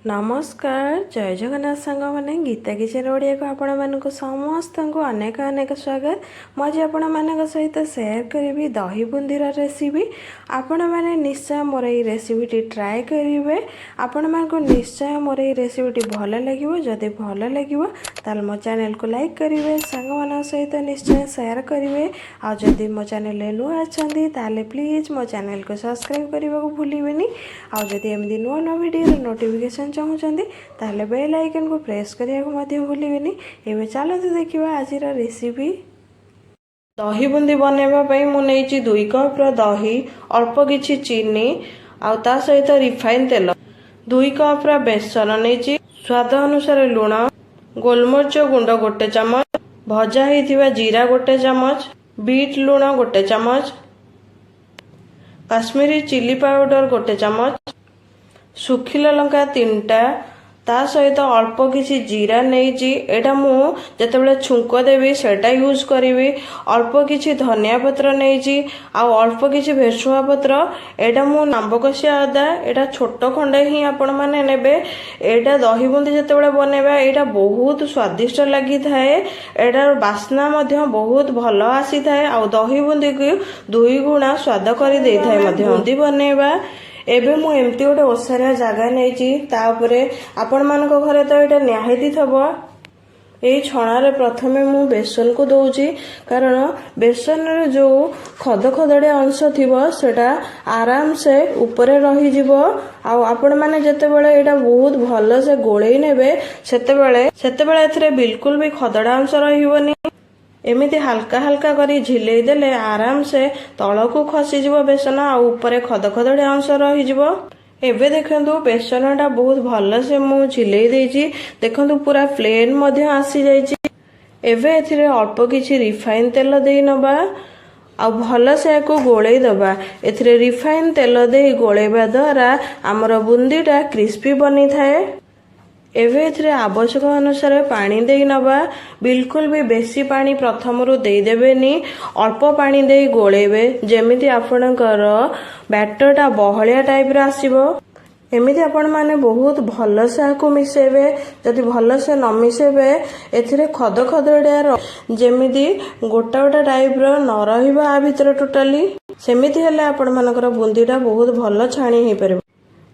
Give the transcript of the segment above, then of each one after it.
नमस्कार जय जगन्नाथ सांग मैंने गीता किचन ओडिया को आपण मानक समस्त को अनेक अनेक स्वागत। मुझे आपण मानक सहित शेयर करी दही बुंदीर रेसिपी। आपण मैंने निश्चय मोर ये रेसिपी ट्राए करेंगे। आपण मानक निश्चय मोर ये रेसिपी भल लगे। जदि भल लगे ताल मो चैनल को लाइक करेंगे, सांग मान सहित निश्चय शेयर करेंगे। आदि मो चैनल नुआ अच्छा प्लीज मो चैनल को सब्सक्राइब करने को भूलें। आदि एमती नुआ नुआ वीडियो नोटिफिकेशन चाहूँगी ताहले बेल आइकन को प्रेस करने को भूलें। एवं चलते देखा आज रेसिपी। दही बुंदी बनवाई मुझे 2 कप दही, अल्प किछि चीनी आ ता सहित रिफाइन तेल, 2 कप बेसन नहीं, स्वाद अनुसार लुण, गोलमरिच गुंड 1 चमच, भजा होइथिबा जीरा 1 चमच, बीट लुण 1 चमच, काश्मीरी चिली पाउडर 1 चमच, सुखिला लंका 3टा, ता सहित अल्प किछि जीरा नहीं। एटा मु जतबेले छुंक देवी सेटा यूज करी। अल्प किछि धनिया पत्र नहीं आ अल्प किछि भेसुआ पत्र। एटा मु नाम्बकसिया अदा एटा छोट खंडे ही आपण माने नेबे। एटा दही बुंदी जतबेले बनेबा एटा बहुत स्वादिष्ट लगी थाए। एटार बास्ना मध्य बहुत भल आसी थाए आ दही बुंदी को 2 गुणा स्वाद करी देई थाए मध्य। बुंदी बनेबा एबे मु एमती गोटे ओसारिया जगह नहीं आपण मान घरे तो ये निहाती थब। यही छणारे प्रथमे मु बेसन को दौची कारण बेसन रे जो खद खदड़िया अंश थिबो सेटा आराम से ऊपरे रही जिवो। आ आपण माने जते बेले एटा बहुत भल से गोळेई नेबे सेते बेले एथरे बिल्कुल भी खदड़ा अंश रहिबोनी। एमिति हल्का हल्का करी झिले देले आराम से तल को खसीजिव बेसन आ ऊपर खद खदड़े अंश रहीजिव। एबे देखंतु बेसनटा बहुत भल से मु झिले देइछि। देखंतु पूरा प्लेन मध्य आसी जाइछि। एबे एथिरे अल्प किछि रिफाइन तेल देई नबा आ भल से को गोळेई दबा। एथिरे रिफाइन तेल देई गोळेबा द्वारा हमर बुंदीटा क्रिस्पी बनी थाए। एवे एथिरे आवश्यक अनुसार पानी देई नबा। बिल्कुल भी बेसी पानी प्रथमरु देई देबेनी, अल्प पानी देई गोळेबे जेमिति आपणकर बैटरटा बहलिया टाइप रे आसीबो। एमिति आपण माने बहुत भल से आकु मिसेबे। जदि भल से न मिसेबे एथिरे खद खदड़िया जेमिति गोटा गोटा टाइप रो न रहिबा आ भितर टोटली सेमिति हेले आपण मानकर बुंदीटा बहुत भल छाणी हे परबो।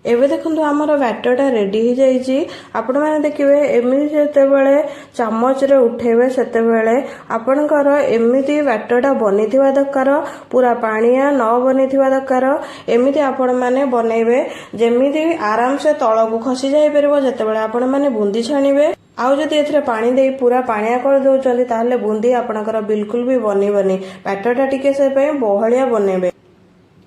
एबे देखंतु हमर बैटरटा रेडी हो जाइछि। आपण माने देखिबे एमिति जेतेबेले चम्मच रे उठेबे सेतेबेले आपणकर एमिति बैटरटा बनिथिबा दरकार, पूरा पानिया न बनिथिबा दरकार। एमिति आपण माने बनेबे जेमिति आराम से तळकु खसी जाई परबो जेतेबेले आपण माने बुंदी छाणीबे। आउ जदि एथरे पानी देई पूरा पानिया कर दउचंदी ताहले बुंदी आपणकर बिल्कुल भी बनिबनी। बैटरटा टिके से पे बहलिया बनेबे।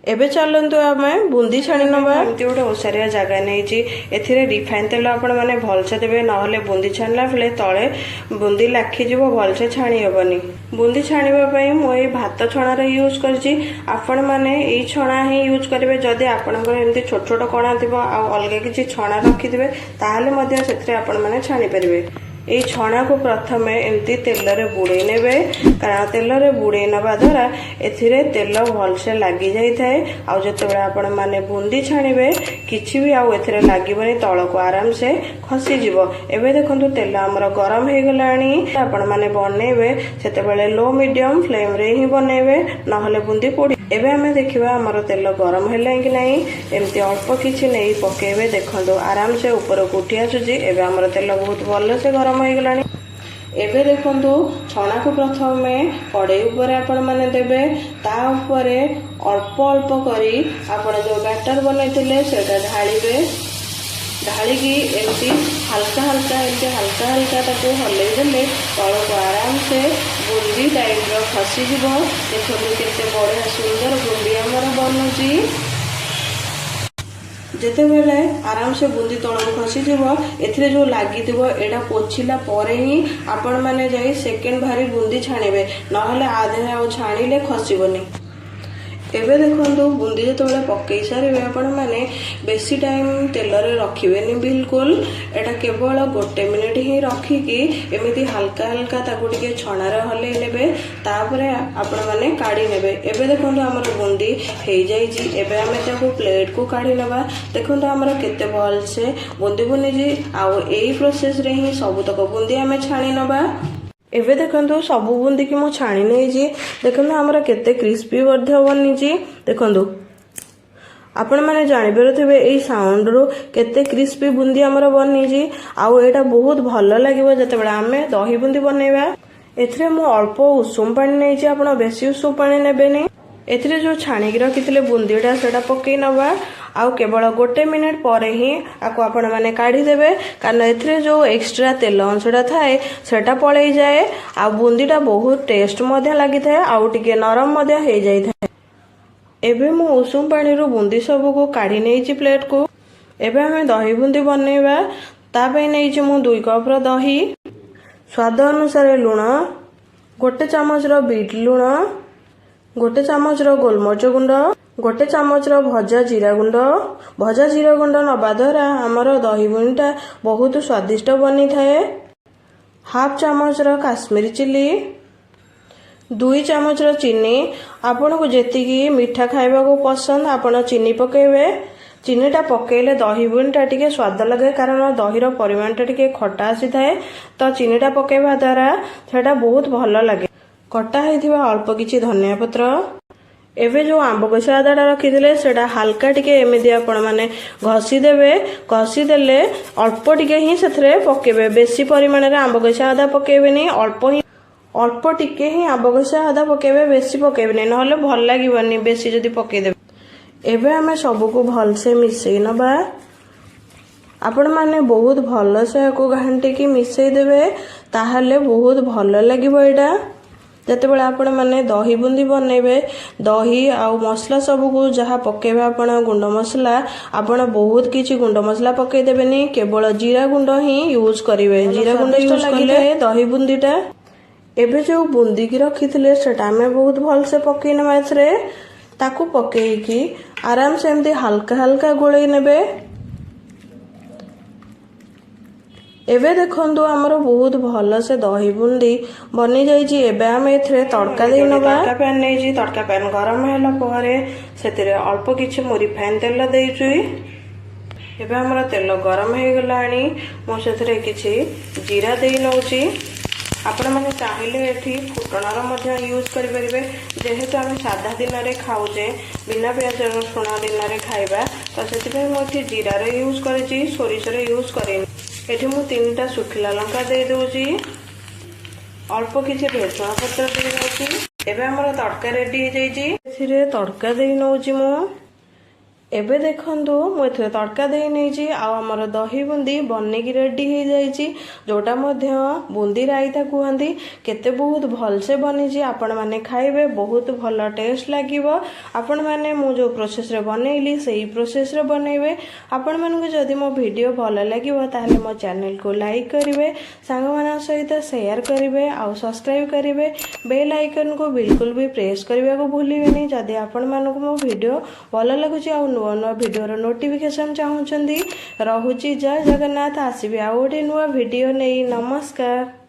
एबे चलंतु आमे बुंदी छाणी नबा। एमती गोटे ओसारिया जगह नहीं एथिरे रिफाइन तेल आपण माने भलसे देबे नहले बुंदी छाणला बेले तळे बुंदी लाखी जीवो भलसे छाणी हेबनी। बुंदी छाणीबा पई मो ए भात छणा रे यूज करछि। आपण माने ए छणा ही यूज करबे। जदि आपणकर एमती छोट छोट कणा थिबो आ अलगा किछि छणा रखि दिबे ताहाले मध्य सेथरे आपण माने छाणी परिबे। ये छणा को प्रथमे एमती तेल रे बुड़े नेबे कारण तेल रे बुड़े नबा द्वारा एथिरे तेल भलसे लागी जाई थाए। आ जतबेले आपण माने बुंदी छाणीबे किछि भी आ एथिरे लागिबनी, तळ को आराम से खसी जिवो। एबे देखंतु तेल हमर गरम हे गलानी। आपण माने बनेबे सेतेबेले लो मीडियम फ्लेम रे ही बनेबे नहले बुंदी पोड़ी। एबे हमें देखिबा हमर तेल गरम हेले कि नहीं। एमती अल्प किछि नै पकेबे। देखंतु आराम से ऊपर को उठी आसुची। एबे हमर तेल बहुत भल से गरम हो गलानी। एबे देखंतु छणा को प्रथमे कड़ाई ऊपर आपण माने देबे, ता ऊपर अल्प अल्प करी आपण जो बैटर बनैतिले सेटा ढाळीबे। ढाळीकी एमती हल्का हल्का ताको हल्ले देले तळ को आराम से बुंदी टाइप रो खसी जिवो। देखंतु केते बढिया सुंदर बुंदी हमर बनुची। जेतेबेले आराम से बुंदी तळ को खसी जिवो एथिरे जो लागी दिवो एडा पोछिला परे ही आपण माने जाई सेकेंड भारी बुंदी छाणीबे नहले आधे आ छाणीले खसीबनी। एबे देखो बुंदी जो पकई सारे आपण मैंने बेसी टाइम तेलरे रखिबेनी बिल्कुल एटा केवल गोटे मिनिट ही रखिकी एमती हल्का हल्का ताकू टिके छणारे हले नेबे तापरे आपण माने काढी नेबे। एबे देखो हमर बुंदी हे जाईची एबे हमें ताकू प्लेट को काढी नेबा। देखो हमर केते भल से बुंदी बनी जी आउ एई प्रोसेस रे ही सब तक बुंदी हमें छाणी नबा। एबे देखो सबू बुंदी की मु छाणी नहीं जी। देखो हमर केते क्रिस्पी बनी जी। देखो आपण मैंने जानीपारे यही साउंड रू केते क्रिस्पी बुंदी हमर बनी जी। आउ एटा बहुत भल लगे जिते आम दही बुंदी बनइबा। एथिरे मु अल्प उषुम पानी नहीं जी, आपण बेसी उषुम पानी नेबेनी। एथिरे जो छाणिकी रखिथिले बुंदीटा सेटा पकई नबा आउ केवल गोटे मिनिट पर ही आपको आपण माने काढ़ी देबे, कारण एथिरे जो एक्स्ट्रा तेल अंशटा थाए सेटा पळई जाए आ बुंदीटा बहुत टेस्ट मध्य लागि थाए आउ टिके नरम मध्य हे जाई थाए। एबे मु उषुम पानी रू बुंदी सब को काढ़ी नहीं प्लेट को। एबे हमें दही बुंदी बनइबा। तापई नहीं मु 2 कप रो दही, स्वाद अनुसार लुण, गोटे चामच रो बीट लुण, गोटे चामच रो गोलमरिच गुंड, गोटे चामच रो भजा जीरा गुंड। भजा जीरा गुंड नबा द्वारा हमर दही बुंदीटा बहुत स्वादिष्ट बनी थाए। हाफ चामच रो काश्मीरी चिली, 2 चामच रो चीनी। आपन को जेतिकी मीठा खाइबा को पसंद आपण चीनी पकेबे। चीनीटा पकेले दही बुंदीटा टिके स्वाद लगे, कारण दहीर परिमाणटा टिके खटा आसी थाए तो चीनीटा पकेबा द्वारा सेटा बहुत भल लगे। कटा हेथिबा अल्प किछि धनिया पत्र। एबे जो आंब कषि आदाटा रखिथिले सेटा हल्का टिके एमिति आपण माने घसी देबे। घसी देले अल्प टिके ही सेथरे पकेबे, बेसी परिमाण रे आंब कषि आदा पकेबेनी, अल्प टिके ही आंब कषि आदा पकेबे, बेसी पकेबेनी नहले भल लागिबनी बेसी जदी पके देबे। एबे हमें सबू को भल से मिसई नबा। आपण माने बहुत भल से को घांटी की मिसई देबे, ताहले बहुत भल लागिबो एटा। जते बेला आपण माने दही बुंदी बनइबे, दही आउ मसला सब को जहाँ पकेबे आपण गुंड मसला, आपण बहुत किछि गुंड मसला पकई देबेनी, केवल जीरा गुंड ही यूज करिवे। जीरा गुंड यूज करले दही बुंदीटा। एबे जो बुंदी की रखिथिले सेटा हमें बहुत भल से पकई नबा। एथरे ताकू पकई की आराम से एमती हल्का हल्का गोलई नेबे। एबे देखंतु हमर बहुत भल से दही बुंदी बनी जाइछि। एबे हम एथरे तड़का दे नबा। तड़का पैन नै जी, तड़का पैन गरम होला परे सेतिरे अल्प किछि मु रिफाइन तेल देइछि। एबे हमर तेल गरम हे गलानी, मु सेतिरे किछि जीरा देइ नउछि। आपण माने चाहिले एठी फुटणार मध्य यूज करि परिबे। जेहेतु आम साधा दिन रे खाउजे, बिना प्याज रसुण दिन रे खाइबा, तो सेतिबे मु एठी जीरा रे यूज करिछि, सोरिष रे यूज करिनि। एठी मु 3टा सुखिला लंका दे दोछि, अल्प किछि भेसुआ पत्र दे दोछि। एबे हमर तड़का रेडी हे जाइछि। एथिरे तड़का देइ नउछि मु। एबे देखंतु मु एथरे तड़का देइ नैछि आ हमर दही बुंदी बनिकी रेडी हे जाइछि, जोटा मध्य बुंदी रायता कहंती। केते बहुत भल से बनिछि, आपण माने खाइबे बहुत भल टेस्ट लागिबो। आपण माने मु जो प्रोसेस रे बनैली सेही प्रोसेस रे बनैबे। आपण मानकु जदि मो वीडियो भल लागिबो ताहले मो चैनल को लाइक करिवे, सांग माना सहित शेयर करिवे आ सब्सक्राइब करिवे। बेल आइकन को बिल्कुल भी प्रेस करबा को भूलिबेनी जदि आपण मानकु मो वीडियो भल लागुछि आ नुआ नुआ वीडियो नोटिफिकेशन चाहूँगी। रहुची जय जगन्नाथ। आसबि आउ गोटे नुआ वीडियो नहीं। नमस्कार।